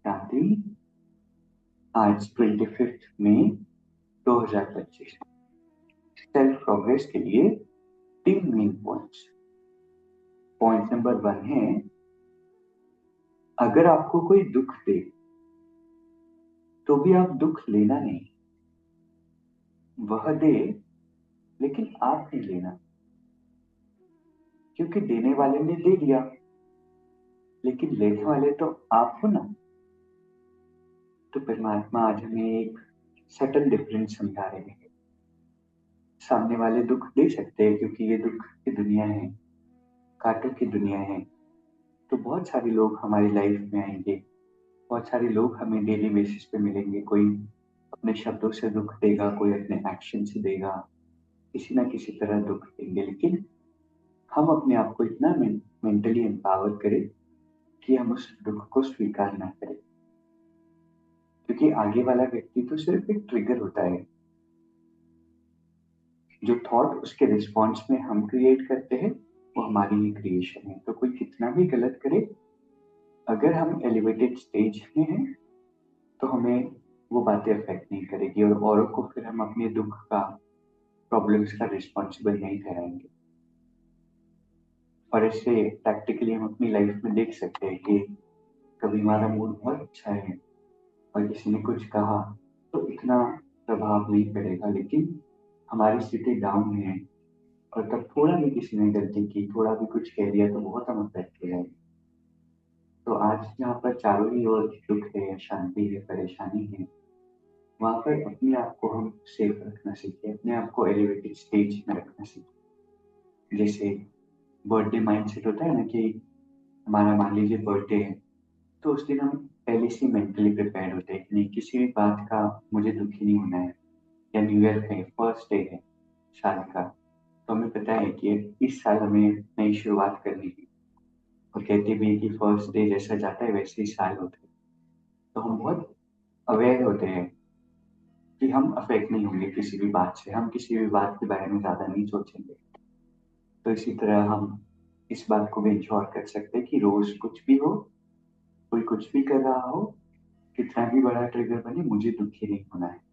शांति। आज 25 मई 2025 self progress के लिए 3 मेन पॉइंट्स। पॉइंट नंबर 1 है, अगर आपको कोई दुख दे तो भी आप दुख लेना नहीं। वह दे लेकिन आप नहीं लेना, क्योंकि देने वाले ने दे दिया, लेकिन लेने वाले तो आप हो ना। तो परमात्मा आज हमें एक सटल डिफरेंस समझा रहे हैं। सामने वाले दुख दे सकते हैं क्योंकि ये दुख की दुनिया है, कांटों की दुनिया है। तो बहुत सारे लोग हमारी लाइफ में आएंगे, बहुत सारे लोग हमें डेली बेसिस पे मिलेंगे। कोई अपने शब्दों से दुख देगा, कोई अपने एक्शन से देगा, किसी ना किसी तरह दुख देंगे। लेकिन हम अपने आप को इतना मेंटली एम्पावर करें कि हम उस दुख को स्वीकार ना करें, क्योंकि आगे वाला व्यक्ति तो सिर्फ एक ट्रिगर होता है। जो थॉट उसके रिस्पॉन्स में हम क्रिएट करते हैं वो हमारी ही क्रिएशन है। तो कोई कितना भी गलत करे, अगर हम एलिवेटेड स्टेज में हैं तो हमें वो बातें अफेक्ट नहीं करेगी, और औरों को फिर हम अपने दुख का, प्रॉब्लम्स का रिस्पॉन्सिबल नहीं ठहराएंगे। और इससे प्रैक्टिकली हम अपनी लाइफ में देख सकते हैं कि कभी हमारा मूड बहुत अच्छा है और किसी ने कुछ कहा तो इतना प्रभाव नहीं पड़ेगा, लेकिन हमारी स्थिति डाउन है और तब थोड़ा भी किसी ने गलती की, थोड़ा भी कुछ कह दिया तो बहुत हम अफेक्ट हो जाएंगे। तो आज जहाँ पर चारों ही ओर दुख है, शांति है, परेशानी है, वहां पर अपने आप को हम सेफ रखना सीखें, अपने आप को एलिवेटेड स्टेज में रखना सीखें। जैसे बर्थडे माइंडसेट होता है ना, कि हमारा मान लीजिए बर्थडे है, तो उस दिन हम पहले से मेंटली प्रिपेयर होते हैं कि नहीं, किसी भी बात का मुझे दुखी नहीं होना है। या न्यू ईयर है, फर्स्ट डे है साल का, तो हमें पता है कि इस साल हमें नई शुरुआत करनी है। और कहते भी हैं कि फर्स्ट डे जैसा जाता है वैसे ही साल होता है। तो हम बहुत अवेयर होते हैं कि हम अफेक्ट नहीं होंगे किसी भी बात से, हम किसी भी बात के बारे में ज्यादा नहीं सोचेंगे। तो इसी तरह हम इस बात को भी इंश्योर कर सकते हैं कि रोज कुछ भी हो, कोई कुछ भी कर रहा हो, कितना भी बड़ा ट्रिगर बने, मुझे दुखी नहीं होना है।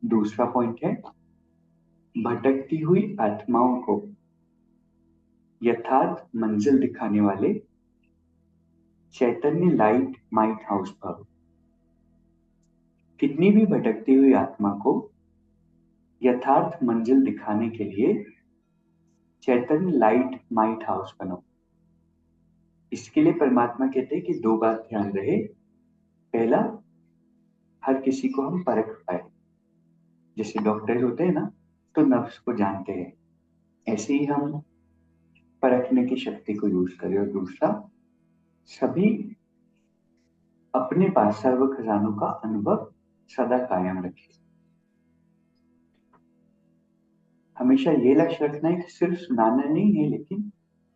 दूसरा पॉइंट है, भटकती हुई आत्माओं को यथार्थ मंजिल दिखाने वाले चैतन्य लाइट माइट हाउस भव। कितनी भी भटकती हुई आत्मा को यथार्थ मंजिल दिखाने के लिए चैतन्य लाइट माइट हाउस बनो। इसके लिए परमात्मा कहते हैं कि दो बात ध्यान रहे। पहला, हर किसी को हम परख पाए। जैसे डॉक्टर होते हैं ना, तो नफ्स को जानते हैं, ऐसे ही हम परखने की शक्ति को यूज करें। और दूसरा, सभी अपने पास सर्व खजानों का अनुभव सदा कायम रखें। हमेशा ये लक्ष्य रखना है कि सिर्फ सुनाना नहीं है, लेकिन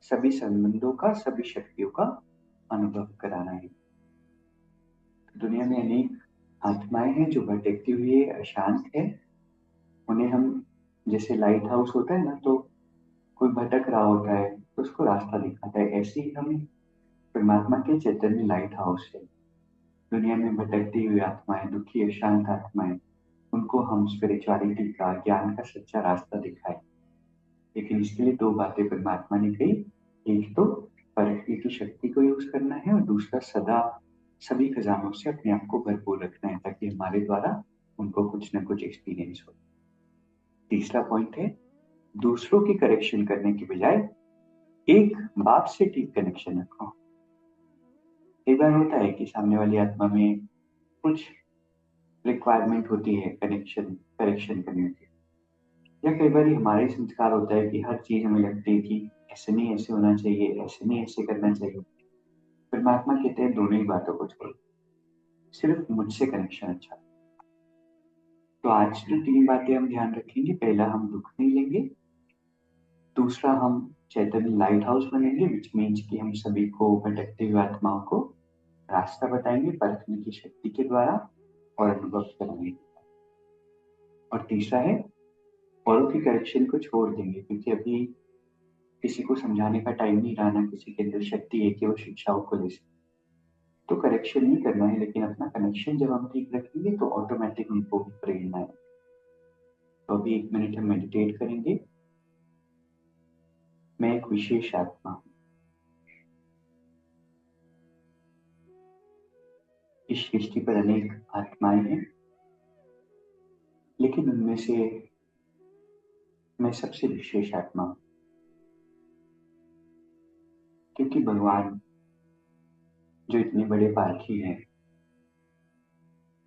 सभी संबंधों का, सभी शक्तियों का अनुभव कराना है। दुनिया में अनेक आत्माएं हैं जो भटकती हुई है, अशांत है। उन्हें हम, जैसे लाइट हाउस होता है ना, तो कोई भटक रहा होता है तो उसको रास्ता दिखाता है, ऐसे ही हम परमात्मा के चैतन्य लाइट हाउस है। दुनिया में भटकती हुई आत्माएं, दुखी अशांत आत्माएं, उनको हम स्पिरिचुअलिटी का, ज्ञान का सच्चा रास्ता दिखाए। लेकिन इसके लिए दो बातें परमात्मा ने कही। एक तो परखने की शक्ति को यूज करना है, और दूसरा सदा सभी खजानों से अपने आप को भरपूर रखना है, ताकि हमारे द्वारा उनको कुछ ना कुछ एक्सपीरियंस हो। तीसरा पॉइंट है, दूसरों की करेक्शन करने की बजाय एक बाप से ठीक कनेक्शन रखो। कई बार होता है कि सामने वाली आत्मा में कुछ रिक्वायरमेंट होती है कनेक्शन, करेक्शन करने की। या कई बार हमारे संस्कार होता है कि हर चीज हमें लगती है कि ऐसे नहीं ऐसे होना चाहिए, ऐसे नहीं ऐसे करना चाहिए। परमात्मा कहते हैं दोनों ही बातों को छोड़ो, सिर्फ मुझसे कनेक्शन अच्छा। तो आज जो तीन बातें हम ध्यान रखेंगे, पहला, हम दुख नहीं लेंगे। दूसरा, हम चैतन्य लाइट हाउस बनेंगे, विच मीन्स कि हम सभी को, भटकती हुई आत्माओं को रास्ता बताएंगे परखने की शक्ति के द्वारा और अनुभव कराएंगे। और तीसरा है, औरों की करेक्शन को छोड़ देंगे, क्योंकि अभी किसी को समझाने का टाइम नहीं रहा, ना किसी के अंदर शक्ति है कि वो शिक्षाओं को ले सके। तो करेक्शन नहीं करना है, लेकिन अपना कनेक्शन जब हम ठीक रखेंगे तो ऑटोमेटिक हमको भी प्रेरणा है। तो अभी 1 मिनट हम मेडिटेट करेंगे। मैं एक विशेष आत्मा हूँ। इस सृष्टि पर अनेक आत्माएं हैं, लेकिन उनमें से मैं सबसे विशेष आत्मा हूँ, क्योंकि भगवान जो इतने बड़े पारखी हैं,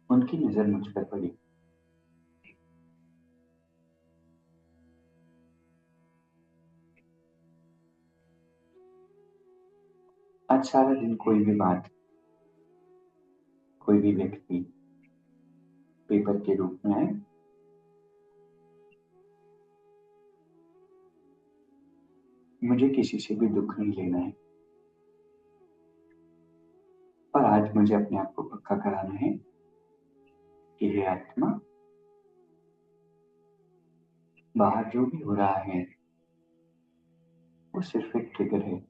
उनकी नजर मुझ पर पड़ी। आज सारा दिन कोई भी बात, कोई भी व्यक्ति पेपर के रूप में आए, मुझे किसी से भी दुख नहीं लेना है। और आज मुझे अपने आप को पक्का कराना है कि हे आत्मा, बाहर जो भी हो रहा है वो सिर्फ एक ट्रिगर है।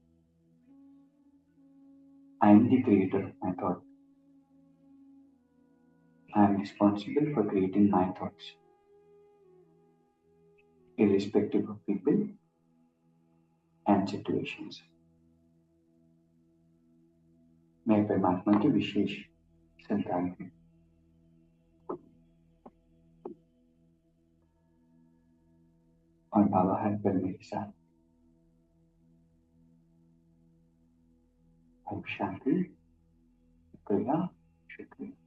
I am the creator of my thought. I am responsible for creating my thoughts, irrespective of people and situations। मैं परमात्मा की विशेष संतान हूँ। और बाबा हर पल मेरे साथ। ओम शांति। शुक्रिया, शुक्रिया।